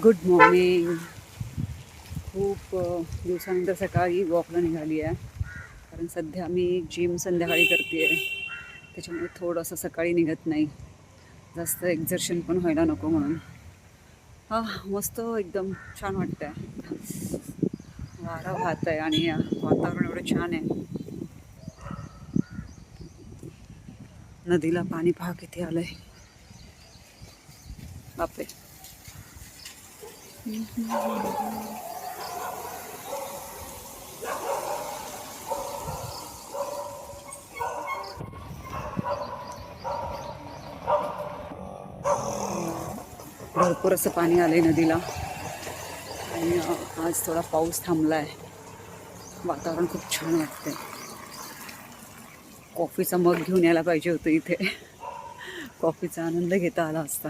Good morning. खूप दिवसानंतर सकाळी वॉकला निघाली आहे, कारण सध्या मी जिम संध्याकाळी करते आहे. त्याच्यामुळे थोडंसं सकाळी निघत नाही, जास्त एक्झर्शन पण व्हायला नको म्हणून. मस्त एकदम छान वाटतं आहे. वारा वाहत आहे आणि वातावरण एवढं छान आहे. नदीला पाणी पहा किती आलं आहे. बापरे. भरपूर असं पाणी आलं आहे नदीला. आणि आज थोडा पाऊस थांबला आहे. वातावरण खूप छान वाटतंय. कॉफीचा मग घेऊन यायला पाहिजे होतं इथे. कॉफीचा आनंद घेता आला असता.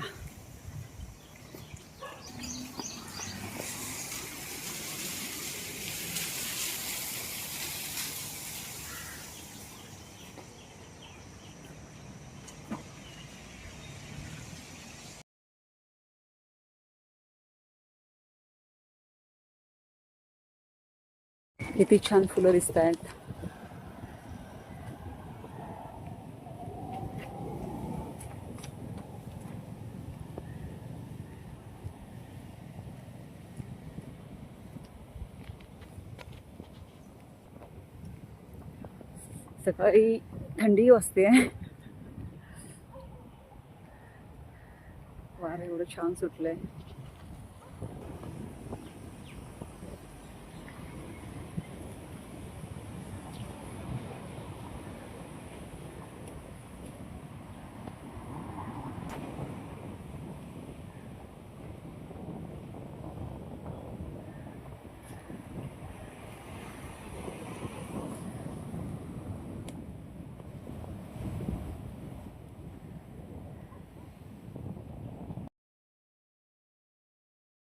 किती छान फुलं दिसत आहेत. सकाळी थंडी वाजते. वारं एवढं छान सुटलंय.